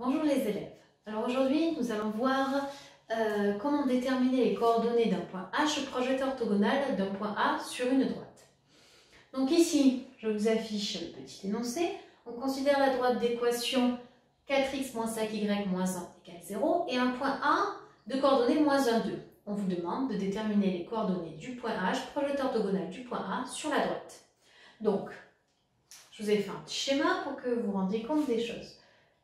Bonjour les élèves. Alors aujourd'hui, nous allons voir comment déterminer les coordonnées d'un point H projeté orthogonal d'un point A sur une droite. Donc ici, je vous affiche le petit énoncé. On considère la droite d'équation 4x moins 5y moins 1 égale 0 et un point A de coordonnées moins 1, 2. On vous demande de déterminer les coordonnées du point H projeté orthogonal du point A sur la droite. Donc, je vous ai fait un petit schéma pour que vous vous rendiez compte des choses.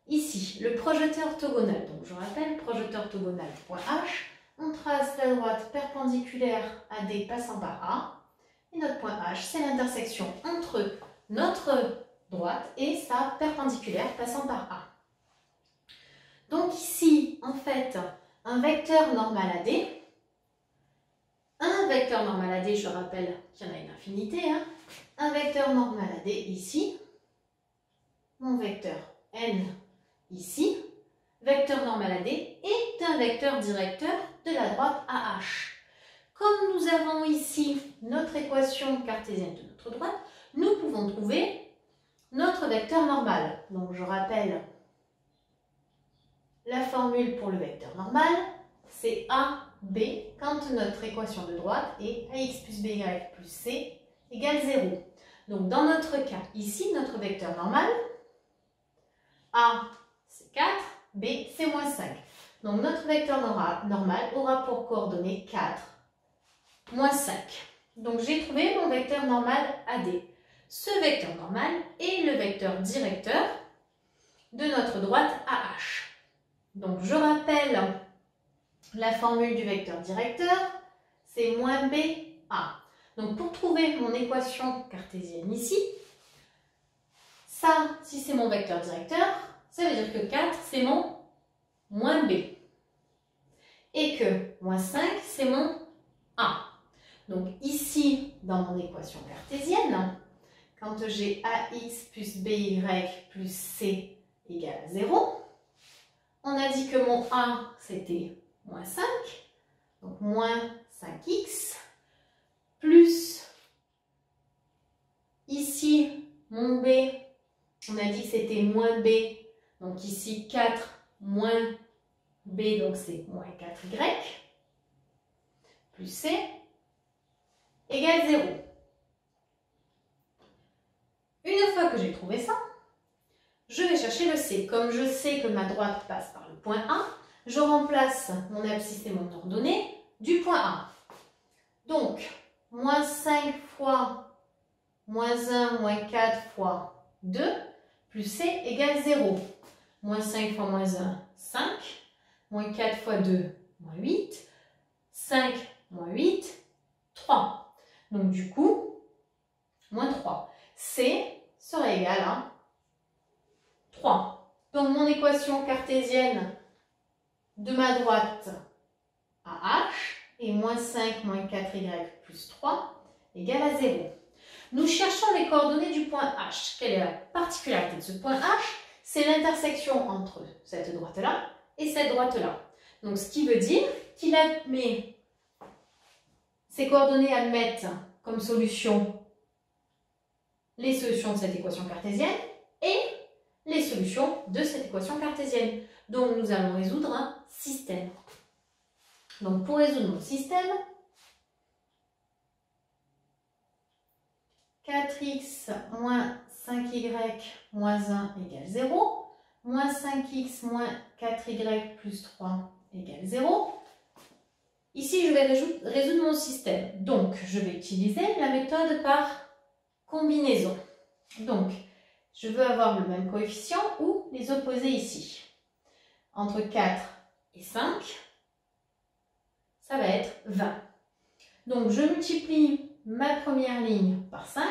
Ici, le projeté orthogonal, donc je rappelle, projeté orthogonal point H, on trace la droite perpendiculaire à D passant par A, et notre point H, c'est l'intersection entre notre droite et sa perpendiculaire passant par A. Donc ici, en fait, un vecteur normal à D, je rappelle qu'il y en a une infinité, un vecteur normal à D ici, mon vecteur N ici, vecteur normal à D est un vecteur directeur de la droite AH. Comme nous avons ici notre équation cartésienne de notre droite, nous pouvons trouver notre vecteur normal. Donc je rappelle la formule pour le vecteur normal, c'est AB quand notre équation de droite est AX plus BY plus C égale 0. Donc dans notre cas, ici, notre vecteur normal, A c'est 4, B c'est moins 5. Donc notre vecteur normal aura pour coordonnées 4, moins 5. Donc j'ai trouvé mon vecteur normal AD. Ce vecteur normal est le vecteur directeur de notre droite AH. Donc je rappelle la formule du vecteur directeur, c'est moins BA. Donc pour trouver mon équation cartésienne ici, ça, si c'est mon vecteur directeur, ça veut dire que 4, c'est mon moins B. Et que moins 5, c'est mon A. Donc ici, dans mon équation cartésienne, quand j'ai AX plus BY plus C égale 0, on a dit que mon A, c'était moins 5, donc moins 5x, plus ici, mon B, on a dit que c'était moins B, donc ici 4 moins B, donc c'est moins 4y, plus C, égale 0. Une fois que j'ai trouvé ça, je vais chercher le C. Comme je sais que ma droite passe par le point A, je remplace mon abscisse et mon ordonnée du point A. Donc, moins 5 fois moins 1 moins 4 fois 2, plus C égale 0. Moins 5 fois moins 1, 5. Moins 4 fois 2, moins 8. 5 moins 8, 3. Donc du coup, moins 3. C serait égal à 3. Donc mon équation cartésienne de ma droite à H est moins 5 moins 4y plus 3 égale à 0. Nous cherchons les coordonnées du point H. Quelle est la particularité de ce point H? C'est l'intersection entre cette droite-là et cette droite-là. Donc ce qui veut dire qu'il admet, ces coordonnées admettent comme solution les solutions de cette équation cartésienne et les solutions de cette équation cartésienne. Donc nous allons résoudre un système. Donc pour résoudre mon système, 4x moins 5y moins 1 égale 0, moins 5x moins 4y plus 3 égale 0. Ici, je vais résoudre mon système. Donc, je vais utiliser la méthode par combinaison. Donc, je veux avoir le même coefficient ou les opposer ici. Entre 4 et 5, ça va être 20. Donc, je multiplie ma première ligne par 5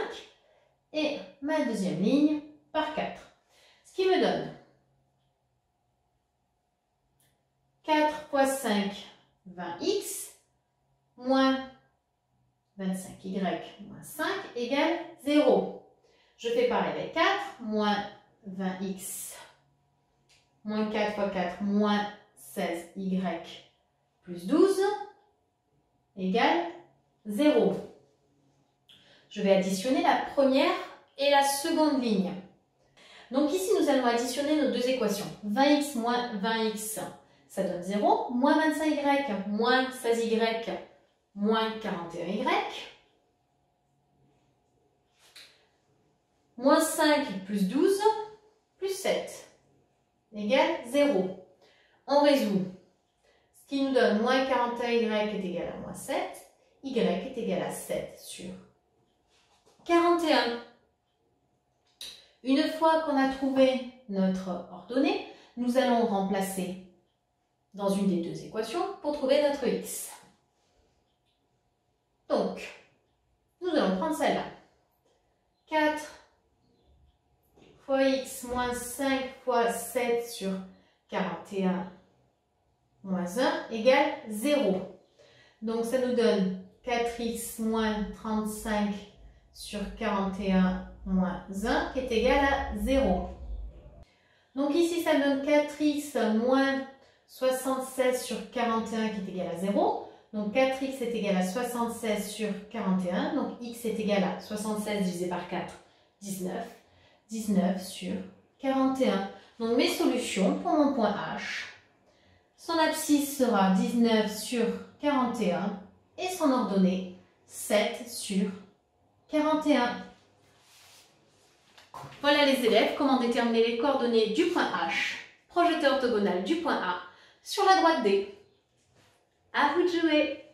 et ma deuxième ligne par 4. Ce qui me donne 4 fois 5, 20x, moins 25y moins 5 égale 0. Je fais pareil avec 4, moins 20x, moins 4 fois 4, moins 16y plus 12 égale 0. Je vais additionner la première et la seconde ligne. Donc ici, nous allons additionner nos deux équations. 20x moins 20x, ça donne 0. Moins 25y moins 16y moins 41y. Moins 5 plus 12 plus 7 égale 0. On résout. Ce qui nous donne moins 41y est égal à moins 7. Y est égal à 7 sur 41. Une fois qu'on a trouvé notre ordonnée, nous allons remplacer dans une des deux équations pour trouver notre x. Donc, nous allons prendre celle-là. 4 fois x moins 5 fois 7 sur 41 moins 1 égale 0. Donc, ça nous donne 4x moins 35 sur 41 moins 1 qui est égal à 0. Donc ici, ça donne 4x moins 76 sur 41 qui est égal à 0. Donc 4x est égal à 76 sur 41. Donc x est égal à 76 divisé par 4, 19. 19 sur 41. Donc mes solutions pour mon point H. Son abscisse sera 19 sur 41 et son ordonnée 7 sur 41. Voilà les élèves, comment déterminer les coordonnées du point H, projeté orthogonal du point A, sur la droite D. À vous de jouer!